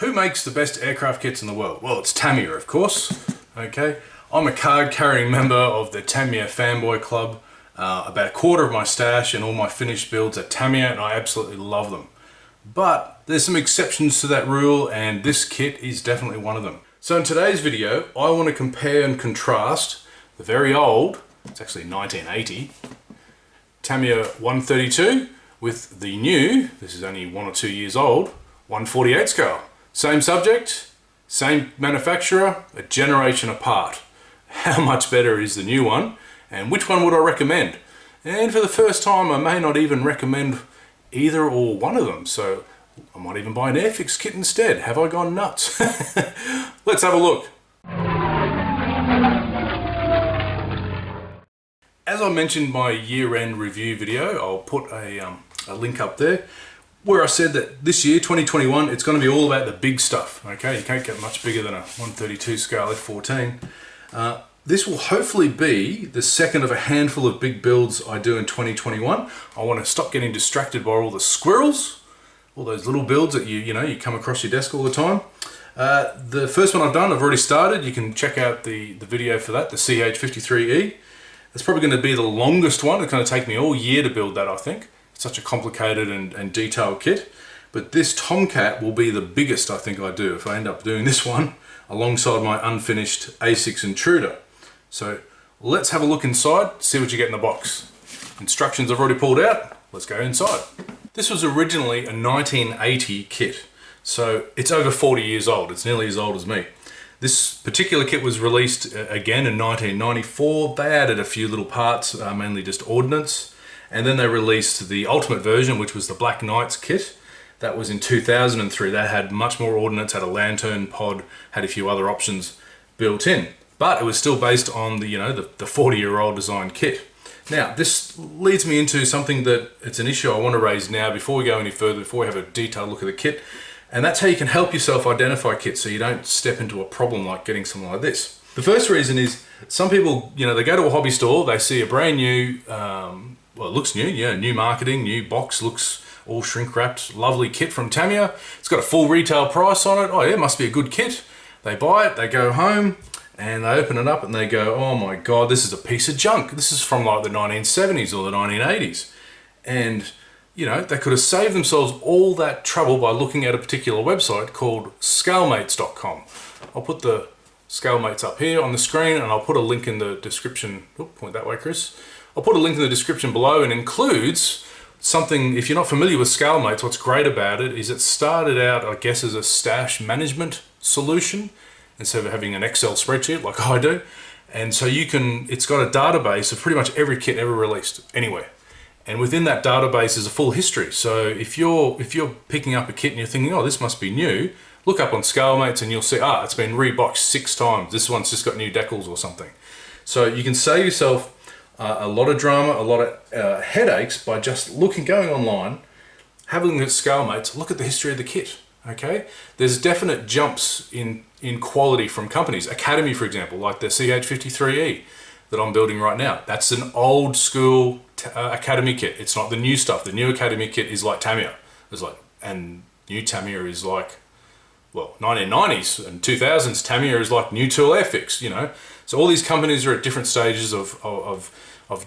Who makes the best aircraft kits in the world? Well, it's Tamiya, of course. Okay, I'm a card-carrying member of the Tamiya fanboy club. About a quarter of my stash and all my finished builds are Tamiya, and I absolutely love them. But there's some exceptions to that rule, and this kit is definitely one of them. So in today's video, I want to compare and contrast the very old, it's actually 1980, Tamiya 132 with the new, this is only 1 or 2 years old, 148 scale. Same subject, same manufacturer, a generation apart. How much better is the new one, and which one would I recommend? And for the first time, I may not even recommend either or one of them, so I might even buy an Airfix kit instead. Have I gone nuts? Let's have a look. As I mentioned in my year-end review video, I'll put a link up there, where I said that this year, 2021, it's going to be all about the big stuff. Okay, you can't get much bigger than a 132 scale F-14. This will hopefully be the second of a handful of big builds I do in 2021. I want to stop getting distracted by all the squirrels, all those little builds that you come across your desk all the time. The first one I've done, I've already started. You can check out the video for that, the F-14A. It's probably going to be the longest one. It's going to take me all year to build that, I think. It's such a complicated and detailed kit. But this Tomcat will be the biggest I think I do if I end up doing this one alongside my unfinished A6 Intruder. So let's have a look inside, see what you get in the box. Instructions I've already pulled out, let's go inside. This was originally a 1980 kit, so it's over 40 years old. It's nearly as old as me. This particular kit was released again in 1994. They added a few little parts, mainly just ordnance, and then they released the ultimate version, which was the Black Knights kit. That was in 2003. That had much more ordnance, had a lantern pod, had a few other options built in. But it was still based on the 40-year-old design kit. Now, this leads me into something that it's an issue I want to raise now before we go any further, before we have a detailed look at the kit. And that's how you can help yourself identify kits so you don't step into a problem like getting something like this. The first reason is some people, they go to a hobby store, they see a brand new, well, it looks new, yeah, new marketing, new box, looks all shrink wrapped, lovely kit from Tamiya. It's got a full retail price on it. Oh yeah, must be a good kit. They buy it, they go home, and they open it up and they go, oh my God, this is a piece of junk. This is from like the 1970s or the 1980s. And they could have saved themselves all that trouble by looking at a particular website called scalemates.com. I'll put the Scalemates up here on the screen, and I'll put a link in the description. Oop, point that way, Chris. I'll put a link in the description below, and includes something. If you're not familiar with Scalemates, what's great about it is it started out, I guess, as a stash management solution instead of having an Excel spreadsheet like I do. And so it's got a database of pretty much every kit ever released anywhere. And within that database is a full history. So if you're picking up a kit and you're thinking, oh, this must be new, look up on Scalemates and you'll see, it's been reboxed 6 times. This one's just got new decals or something. So you can save yourself a lot of drama, a lot of headaches by just going online, having a look at Scalemates, look at the history of the kit. Okay, there's definite jumps in quality from companies. Academy, for example, like the F-14A that I'm building right now. That's an old school Academy kit. It's not the new stuff. The new Academy kit is like Tamiya. And new Tamiya is like, well, 1990s and 2000s Tamiya is like new tool Airfix. So all these companies are at different stages of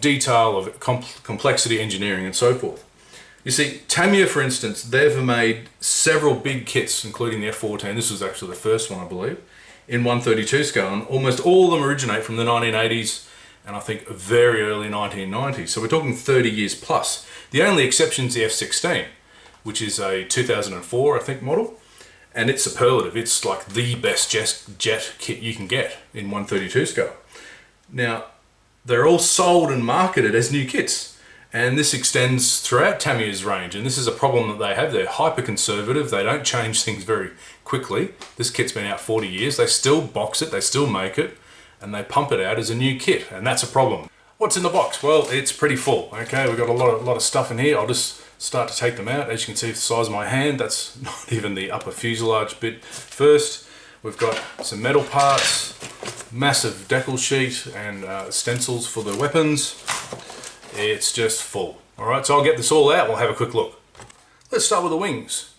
detail, of complexity, engineering, and so forth. You see, Tamiya, for instance, they've made several big kits, including the F-14. This was actually the first one, I believe, in 132 scale, and almost all of them originate from the 1980s and I think very early 1990s. So we're talking 30 years plus. The only exception is the F-16, which is a 2004, I think, model, and it's superlative. It's like the best jet kit you can get in 132 scale. Now, they're all sold and marketed as new kits. And this extends throughout Tamiya's range, and this is a problem that they have. They're hyper conservative, they don't change things very quickly. This kit's been out 40 years, they still box it, they still make it, and they pump it out as a new kit, and that's a problem. What's in the box? Well, it's pretty full. Okay, we've got a lot of stuff in here. I'll just start to take them out. As you can see, the size of my hand, that's not even the upper fuselage bit. First, we've got some metal parts, massive decal sheet, and stencils for the weapons. It's just full. Alright, so I'll get this all out, we'll have a quick look. Let's start with the wings.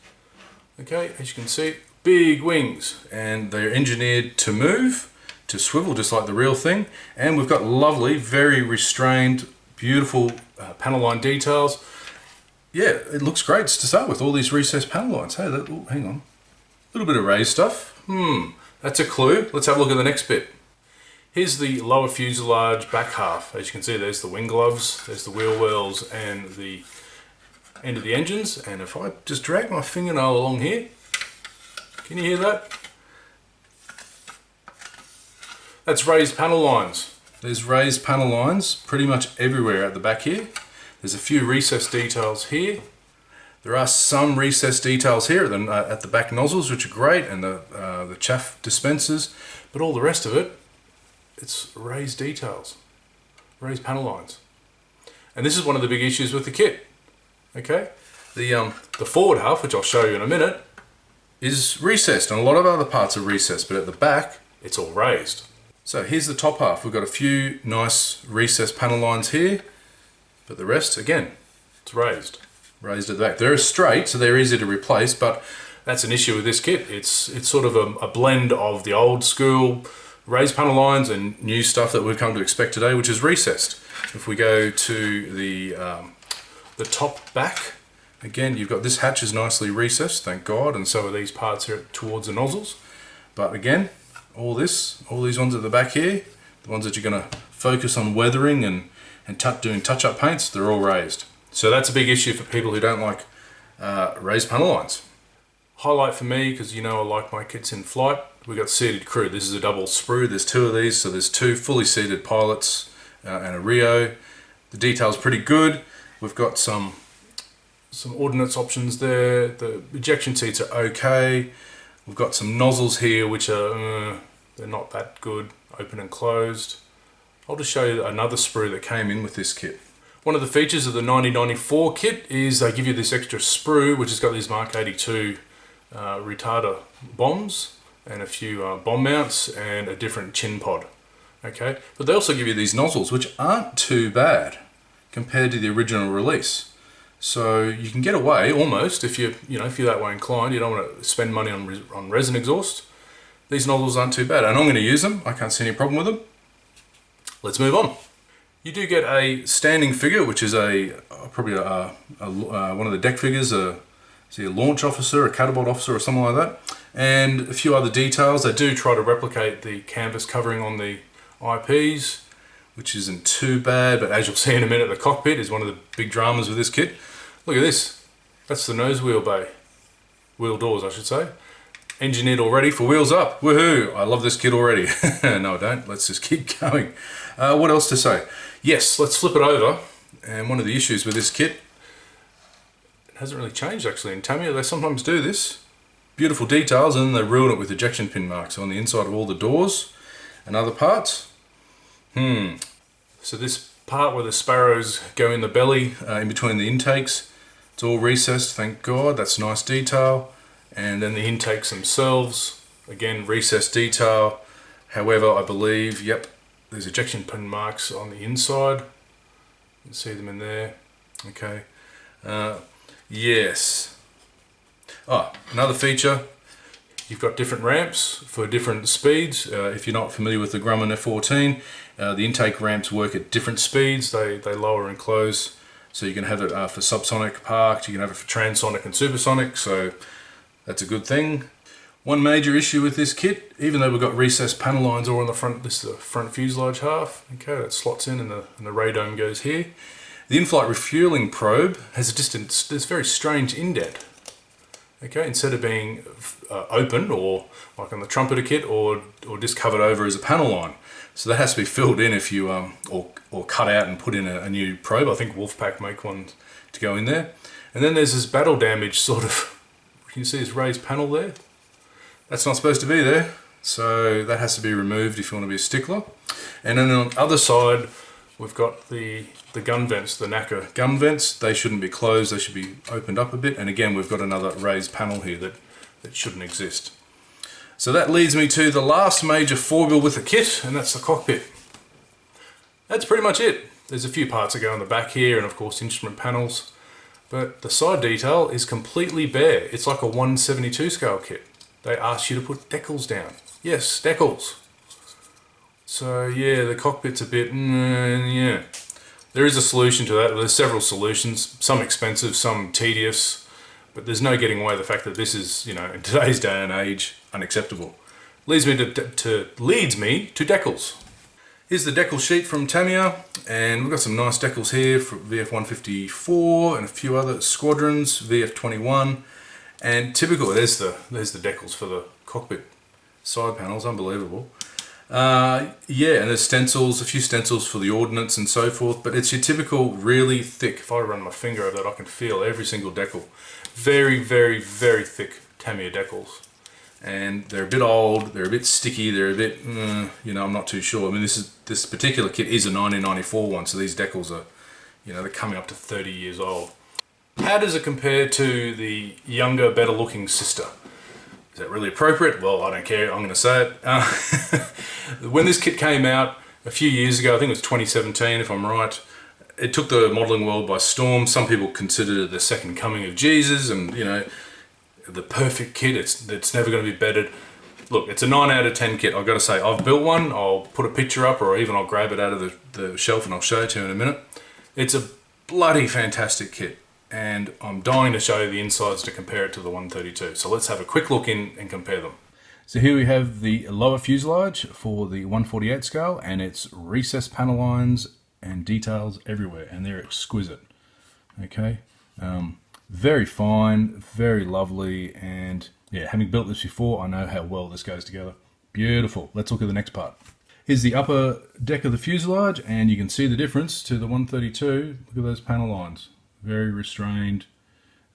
Okay, as you can see, big wings, and they're engineered to move, to swivel just like the real thing. And we've got lovely, very restrained, beautiful panel line details. Yeah, it looks great to start with, all these recessed panel lines. Hey, oh, hang on, a little bit of raised stuff. That's a clue. Let's have a look at the next bit. Here's the lower fuselage back half. As you can see, there's the wing gloves, there's the wheel wells and the end of the engines. And if I just drag my fingernail along here, can you hear that? That's raised panel lines. There's raised panel lines pretty much everywhere at the back here. There's a few recessed details here. There are some recessed details here at the back nozzles, which are great, and the chaff dispensers, but all the rest of it, it's raised details, raised panel lines. And this is one of the big issues with the kit. Okay, the forward half, which I'll show you in a minute, is recessed, and a lot of other parts are recessed, but at the back, it's all raised. So here's the top half. We've got a few nice recessed panel lines here, but the rest, again, it's raised at the back. They're straight, so they're easy to replace, but that's an issue with this kit. It's sort of a blend of the old school raised panel lines and new stuff that we've come to expect today, which is recessed. If we go to the top back, again, you've got this hatch is nicely recessed, thank God, and so are these parts here towards the nozzles. But again, all these ones at the back here, the ones that you're going to focus on weathering and doing touch-up paints, they're all raised. So that's a big issue for people who don't like raised panel lines. Highlight for me, because you know I like my kits in flight, we've got seated crew. This is a double sprue, there's two of these, so there's two fully seated pilots and a Rio. The detail's pretty good. We've got some ordnance options there. The ejection seats are okay. We've got some nozzles here which are, they're not that good, open and closed. I'll just show you another sprue that came in with this kit. One of the features of the 9094 kit is they give you this extra sprue, which has got these Mark 82 retarder bombs and a few bomb mounts and a different chin pod. Okay, but they also give you these nozzles, which aren't too bad compared to the original release. So you can get away almost if you're that way inclined. You don't want to spend money on resin exhaust. These nozzles aren't too bad, and I'm going to use them. I can't see any problem with them. Let's move on. You do get a standing figure, which is probably one of the deck figures, a launch officer, a catapult officer, or something like that, and a few other details. They do try to replicate the canvas covering on the eyepiece, which isn't too bad, but as you'll see in a minute, the cockpit is one of the big dramas with this kit. Look at this. That's the nose wheel bay. Wheel doors, I should say. Engineered already for wheels up. Woohoo! I love this kit already. No, I don't. Let's just keep going. What else to say? Yes, let's flip it over. And one of the issues with this kit, it hasn't really changed actually. In Tamiya, they sometimes do this. Beautiful details, and then they ruin it with ejection pin marks on the inside of all the doors and other parts. So this part where the sparrows go in the belly, in between the intakes, it's all recessed, thank God. That's nice detail. And then the intakes themselves, again, recessed detail. However, I believe, yep, there's ejection pin marks on the inside. You can see them in there. Okay. Yes. Another feature. You've got different ramps for different speeds. If you're not familiar with the Grumman F-14, the intake ramps work at different speeds. They lower and close. So you can have it for subsonic parked, you can have it for transonic and supersonic, so that's a good thing. One major issue with this kit, even though we've got recessed panel lines all on the front, this is the front fuselage half, okay, that slots in and the radome goes here. The in-flight refueling probe has this very strange indent. Okay, instead of being open, or like on the Trumpeter kit, or just covered over as a panel line. So that has to be filled in if you, or cut out and put in a new probe. I think Wolfpack make one to go in there. And then there's this battle damage sort of, can you see this raised panel there? That's not supposed to be there. So that has to be removed if you want to be a stickler. And then on the other side, we've got the gun vents, the NACA gun vents. They shouldn't be closed, they should be opened up a bit. And again, we've got another raised panel here that shouldn't exist. So that leads me to the last major foible with the kit, and that's the cockpit. That's pretty much it. There's a few parts that go on the back here, and of course instrument panels. But the side detail is completely bare. It's like a 1/72 scale kit. they ask you to put decals down. Yes, decals. So yeah, the cockpit's a bit, yeah. There is a solution to that. There's several solutions, some expensive, some tedious, but there's no getting away the fact that this is, you know, in today's day and age, unacceptable. Leads me to decals. Here's the decal sheet from Tamiya, and we've got some nice decals here for VF-154 and a few other squadrons, VF-21, and typical. There's the decals for the cockpit side panels, unbelievable. Yeah, and there's stencils, a few stencils for the ordnance and so forth, but it's your typical really thick. If I run my finger over that, I can feel every single decal. Very, very, very thick Tamiya decals. And they're a bit old, they're a bit sticky, they're a bit, you know, I'm not too sure. I mean, this particular kit is a 1994 one, so these decals are, you know, they're coming up to 30 years old. How does it compare to the younger, better looking sister? Is that really appropriate? Well, I don't care, I'm going to say it. When this kit came out a few years ago, I think it was 2017 if I'm right, it took the modelling world by storm. Some people considered it the second coming of Jesus, and, you know, the perfect kit, it's never going to be bettered. Look, it's a 9 out of 10 kit. I've got to say, I've built one. I'll put a picture up, or even I'll grab it out of the shelf and I'll show it to you in a minute. It's a bloody fantastic kit, and I'm dying to show you the insides to compare it to the 132. So let's have a quick look in and compare them. So here we have the lower fuselage for the 148 scale, and it's recessed panel lines and details everywhere, and they're exquisite. Okay. Very fine, very lovely, and yeah, having built this before, I know how well this goes together. Beautiful. Let's look at the next part. Here's the upper deck of the fuselage, and you can see the difference to the 132. Look at those panel lines. Very restrained,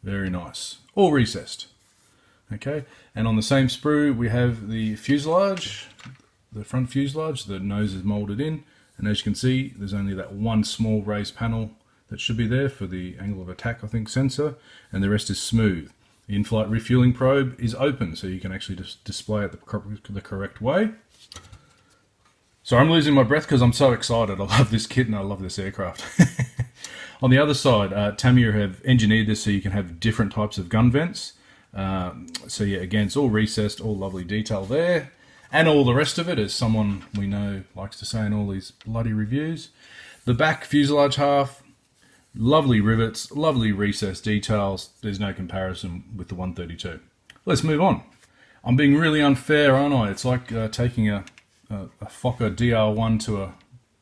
very nice. All recessed. Okay, and on the same sprue, we have the fuselage, the front fuselage. The nose is molded in, and as you can see, there's only that one small raised panel that should be there for the angle of attack, I think, sensor, and the rest is smooth. The in-flight refueling probe is open, so you can actually just display it the correct way. So I'm losing my breath because I'm so excited. I love this kit and I love this aircraft. On the other side, Tamiya have engineered this so you can have different types of gun vents. So yeah, again, it's all recessed, all lovely detail there. And all the rest of it, as someone we know likes to say in all these bloody reviews. The back fuselage half, lovely rivets, lovely recessed details. There's no comparison with the 132. Let's move on. I'm being really unfair, aren't I? It's like taking a Fokker DR1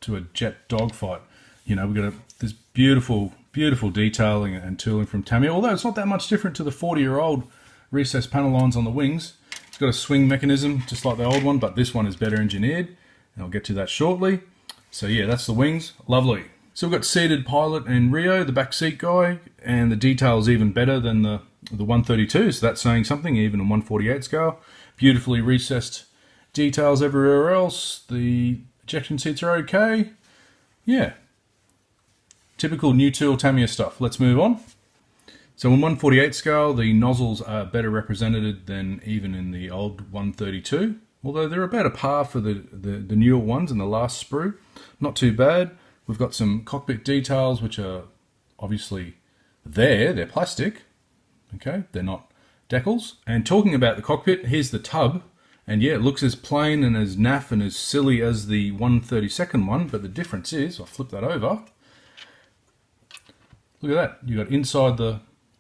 to a jet dogfight. You know, we've got this beautiful, beautiful detailing and tooling from Tamiya. Although it's not that much different to the 40-year-old recessed panel lines on the wings. It's got a swing mechanism just like the old one, but this one is better engineered, and I'll get to that shortly. So yeah, that's the wings. Lovely. So we've got seated pilot and Rio, the back seat guy, and the detail is even better than the 132, so that's saying something, even in 148 scale. Beautifully recessed details everywhere else. The ejection seats are okay. Yeah. Typical new tool Tamiya stuff. Let's move on. So in 148 scale, the nozzles are better represented than even in the old 132, although they're about a par for the newer ones in the last sprue. Not too bad. We've got some cockpit details which are obviously there. They're plastic. Okay, they're not decals. And talking about the cockpit, here's the tub. And yeah, it looks as plain and as naff and as silly as the 132nd one, but the difference is, I'll flip that over. Look at that. You've got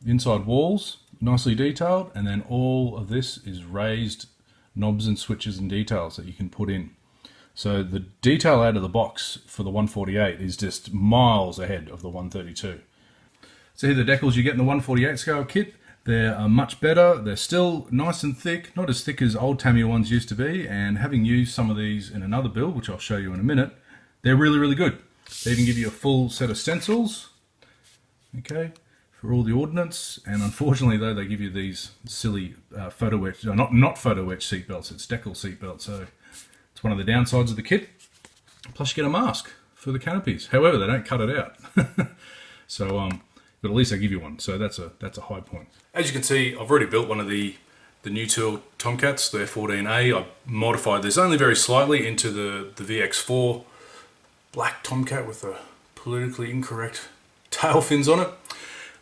inside walls, nicely detailed, and then all of this is raised knobs and switches and details that you can put in. So the detail out of the box for the 148 is just miles ahead of the 132. So here are the decals you get in the 148 scale kit. They're much better. They're still nice and thick, not as thick as old Tamiya ones used to be, and having used some of these in another build, which I'll show you in a minute, they're really, really good. They even give you a full set of stencils, okay, for all the ordnance, and unfortunately though, they give you these silly photo etch, not photo etch seat belts, it's decal seat belts, so it's one of the downsides of the kit. Plus you get a mask for the canopies. However, they don't cut it out. So, but at least they give you one, so that's a high point. As you can see, I've already built one of the new tool Tomcats, the F-14A. I modified this only very slightly into the VX4 black Tomcat with the politically incorrect tail fins on it.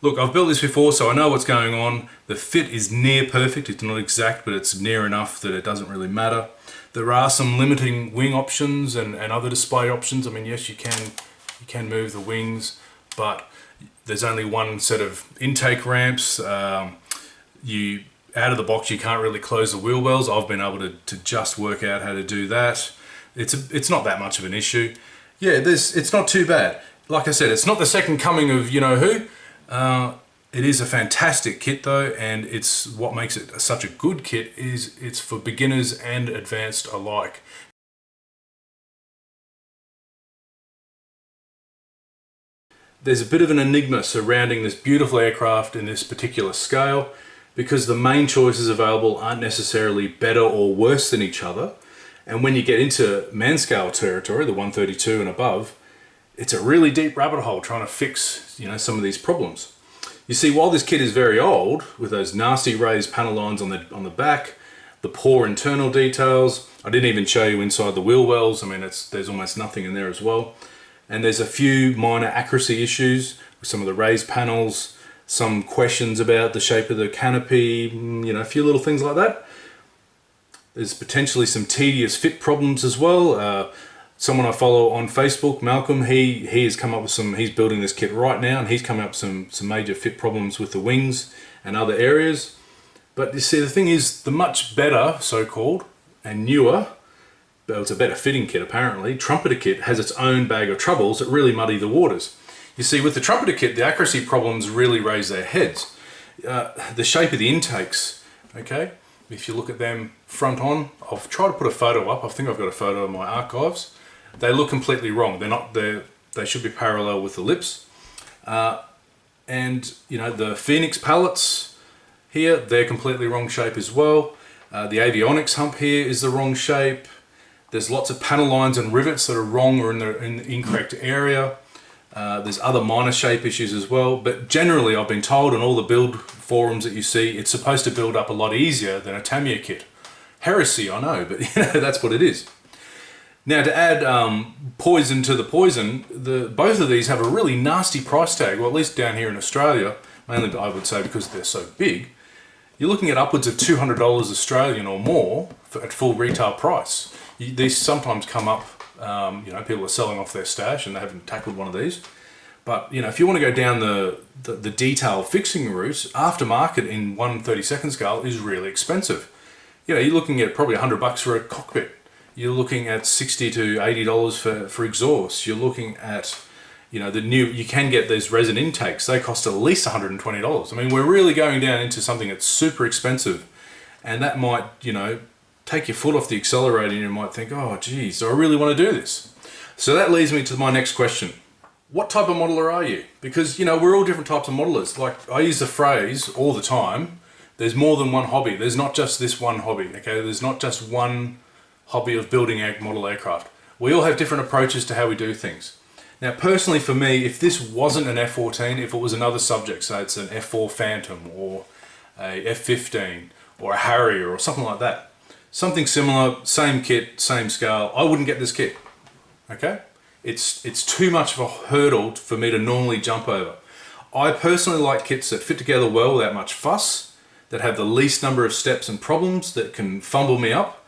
Look, I've built this before, so I know what's going on. The fit is near perfect. It's not exact, but it's near enough that it doesn't really matter. There are some limiting wing options and other display options. I mean, yes, you can move the wings, but there's only one set of intake ramps. You out of the box, you can't really close the wheel wells. I've been able to just work out how to do that. It's not that much of an issue. Yeah, it's not too bad. Like I said, it's not the second coming of you know who. It is a fantastic kit though, and it's what makes it such a good kit is it's for beginners and advanced alike. There's a bit of an enigma surrounding this beautiful aircraft in this particular scale because the main choices available aren't necessarily better or worse than each other. And when you get into man scale territory, the 132 and above, it's a really deep rabbit hole trying to fix, you know, some of these problems. You see, while this kit is very old, with those nasty raised panel lines on the back, the poor internal details, I didn't even show you inside the wheel wells. I mean, there's almost nothing in there as well. And there's a few minor accuracy issues with some of the raised panels, some questions about the shape of the canopy, you know, a few little things like that. There's potentially some tedious fit problems as well. Someone I follow on Facebook, Malcolm, he has come up with he's building this kit right now, and he's coming up with some major fit problems with the wings and other areas. But you see, the thing is, the much better, so-called, and newer, but it's a better fitting kit apparently, Trumpeter kit has its own bag of troubles that really muddy the waters. You see, with the Trumpeter kit, the accuracy problems really raise their heads. The shape of the intakes, okay? If you look at them front on, I'll try to put a photo up. I think I've got a photo in my archives. They look completely wrong. They should be parallel with the lips. And you know, the Phoenix pallets here, they're completely wrong shape as well. The avionics hump here is the wrong shape. There's lots of panel lines and rivets that are wrong or in the incorrect area. There's other minor shape issues as well, but generally I've been told on all the build forums that you see, it's supposed to build up a lot easier than a Tamiya kit. Heresy, I know, but you know, that's what it is. Now, to add poison to the poison, both of these have a really nasty price tag, well, at least down here in Australia, mainly I would say because they're so big. You're looking at upwards of $200 Australian or more at full retail price. These sometimes come up, you know, people are selling off their stash and they haven't tackled one of these. But, you know, if you want to go down the detailed fixing route, aftermarket in 1/32 scale is really expensive. You know, you're looking at probably $100 for a cockpit. You're looking at $60 to $80 for exhaust. You're looking at, you know, you can get these resin intakes. They cost at least $120. I mean, we're really going down into something that's super expensive, and that might, you know, take your foot off the accelerator and you might think, oh geez, do I really want to do this? So that leads me to my next question. What type of modeler are you? Because, you know, we're all different types of modelers. Like, I use the phrase all the time, there's more than one hobby. There's not just this one hobby, okay? There's not just one hobby of building model aircraft. We all have different approaches to how we do things. Now, personally for me, if this wasn't an F-14, if it was another subject, say it's an F-4 Phantom or a F-15 or a Harrier or something like that, something similar, same kit, same scale, I wouldn't get this kit, okay? It's too much of a hurdle for me to normally jump over. I personally like kits that fit together well without much fuss, that have the least number of steps and problems, that can fumble me up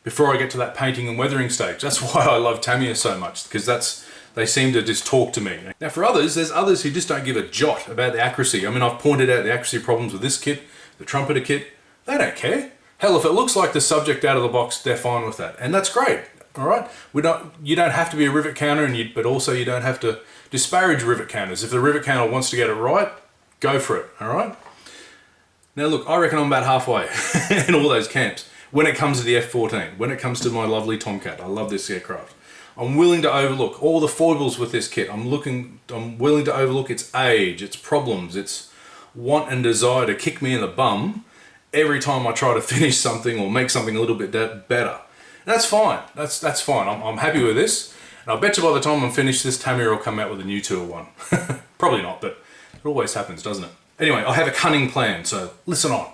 before I get to that painting and weathering stage. That's why I love Tamiya so much, because they seem to just talk to me. Now for others, there's others who just don't give a jot about the accuracy. I mean, I've pointed out the accuracy problems with this kit, the Trumpeter kit. They don't care. Hell, if it looks like the subject out of the box, they're fine with that. And that's great, all right? You don't have to be a rivet counter, but also you don't have to disparage rivet counters. If the rivet counter wants to get it right, go for it, all right? Now look, I reckon I'm about halfway in all those camps when it comes to the F-14, when it comes to my lovely Tomcat. I love this aircraft. I'm willing to overlook all the foibles with this kit. I'm willing to overlook its age, its problems, its want and desire to kick me in the bum every time I try to finish something or make something a little bit better. And that's fine. That's fine. I'm happy with this. And I bet you by the time I'm finished, this Tamiya will come out with a new 201. Probably not, but it always happens, doesn't it? Anyway, I have a cunning plan, so listen on.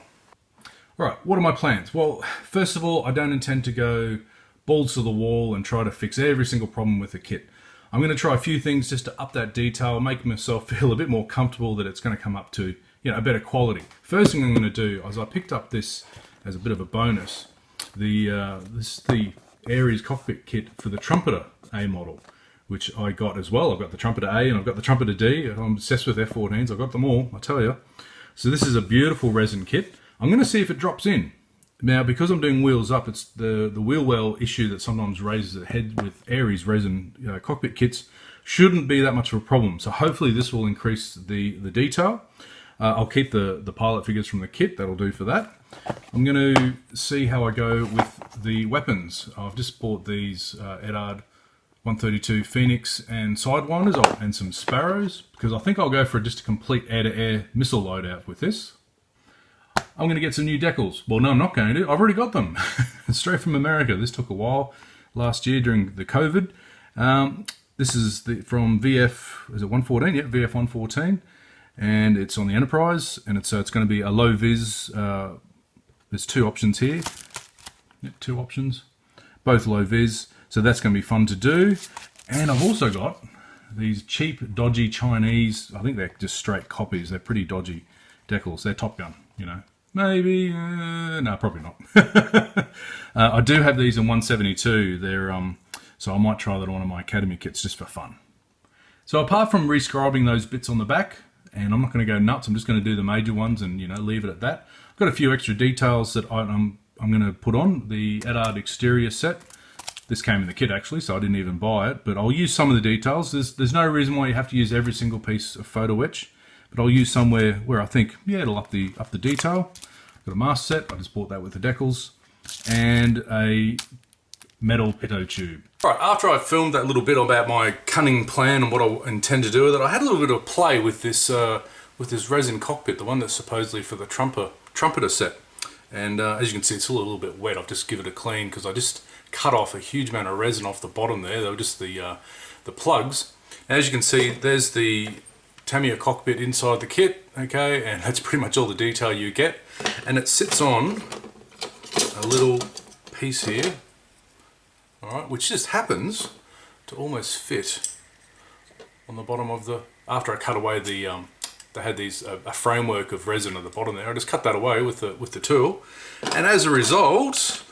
All right, what are my plans? Well, first of all, I don't intend to go balls to the wall and try to fix every single problem with the kit. I'm going to try a few things just to up that detail, make myself feel a bit more comfortable that it's going to come up to, you know, a better quality. First thing I'm going to do is I picked up this as a bit of a bonus. This is the Aries cockpit kit for the Trumpeter A model, which I got as well. I've got the Trumpeter A and I've got the Trumpeter D. I'm obsessed with F-14s. I've got them all, I tell you. So this is a beautiful resin kit. I'm going to see if it drops in. Now, because I'm doing wheels up, it's the wheel well issue that sometimes raises its head with Aries resin cockpit kits shouldn't be that much of a problem. So hopefully this will increase the detail. I'll keep the pilot figures from the kit. That'll do for that. I'm going to see how I go with the weapons. I've just bought these Edard 132 Phoenix and Sidewinders and some Sparrows, because I think I'll go for just a complete air-to-air missile loadout with this. I'm going to get some new decals. Well, no, I'm not going to. I've already got them. Straight from America. This took a while last year during the COVID. This is from VF, is it 114? Yeah, VF 114. And it's on the Enterprise, and it's going to be a low vis. There's two options here. Yeah, two options. Both low vis. So that's going to be fun to do. And I've also got these cheap, dodgy Chinese, I think they're just straight copies. They're pretty dodgy decals. They're Top Gun, you know. Maybe, no, probably not. I do have these in 172. They're, so I might try that on one of my Academy kits just for fun. So apart from rescribing those bits on the back, and I'm not going to go nuts, I'm just going to do the major ones and, you know, leave it at that. I've got a few extra details that I'm going to put on. The Edard exterior set. This came in the kit actually, so I didn't even buy it, but I'll use some of the details. There's no reason why you have to use every single piece of photo etch, but I'll use somewhere where I think, yeah, it'll up the detail. Got a mask set, I just bought that with the decals, and a metal pitot tube. Right, after I filmed that little bit about my cunning plan and what I intend to do with it, I had a little bit of play with this resin cockpit, the one that's supposedly for the Trumpeter set. And as you can see, it's still a little bit wet. I've just given it a clean because I just cut off a huge amount of resin off the bottom there. They were just the plugs. As you can see, there's the Tamiya cockpit inside the kit, okay, and that's pretty much all the detail you get. And it sits on a little piece here, all right, which just happens to almost fit on the bottom of the, after I cut away the, they had these, a framework of resin at the bottom there. I just cut that away with the tool. And as a result,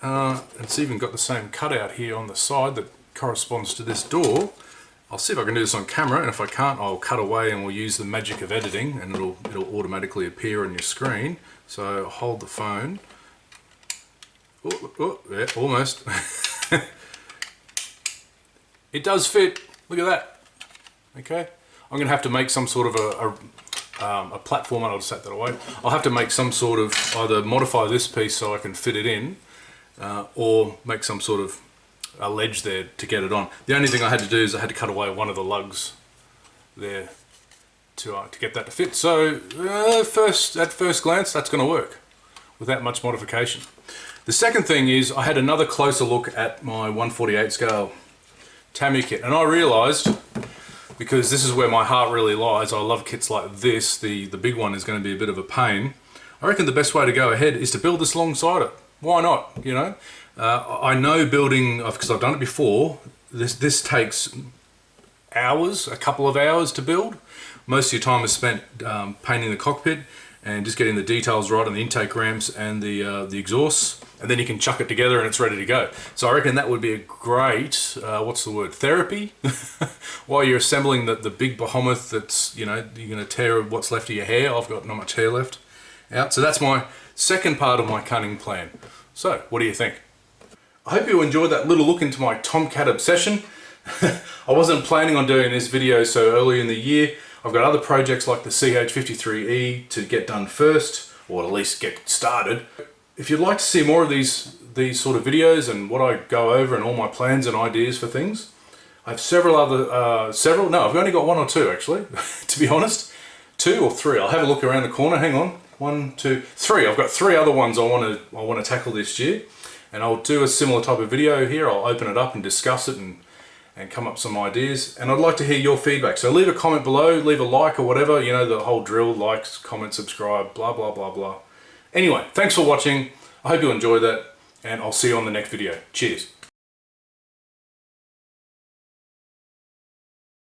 it's even got the same cutout here on the side that corresponds to this door. I'll see if I can do this on camera, and if I can't, I'll cut away and we'll use the magic of editing, and it'll automatically appear on your screen. So hold the phone. Oh, yeah, almost. It does fit. Look at that. Okay. I'm going to have to make some sort of a platform, and I'll just set that away. I'll have to make some sort of, either modify this piece so I can fit it in, or make some sort of a ledge there to get it on. The only thing I had to do is I had to cut away one of the lugs there to get that to fit. So at first glance, that's going to work without much modification. The second thing is I had another closer look at my 148 scale Tamiya kit, and I realised, because this is where my heart really lies, I love kits like this, the big one is going to be a bit of a pain. I reckon the best way to go ahead is to build this alongside it. Why not, you know? I know building, because I've done it before, this takes hours, a couple of hours to build. Most of your time is spent painting the cockpit and just getting the details right on the intake ramps and the exhausts, and then you can chuck it together and it's ready to go. So I reckon that would be a great, what's the word, therapy? While you're assembling the big behemoth that's, you know, you're going to tear what's left of your hair. I've got not much hair left out. So that's my second part of my cunning plan. So, what do you think? I hope you enjoyed that little look into my Tomcat obsession. I wasn't planning on doing this video so early in the year. I've got other projects like the CH-53E to get done first, or at least get started. If you'd like to see more of these sort of videos and what I go over and all my plans and ideas for things, I have several other, no, I've only got one or two actually, to be honest. 2 or 3, I'll have a look around the corner, hang on. 1, 2, 3, I've got 3 other ones I want to tackle this year. And I'll do a similar type of video here. I'll open it up and discuss it and come up with some ideas. And I'd like to hear your feedback. So leave a comment below, leave a like or whatever, you know, the whole drill, likes, comment, subscribe, blah, blah, blah, blah. Anyway, thanks for watching. I hope you enjoyed that, and I'll see you on the next video. Cheers.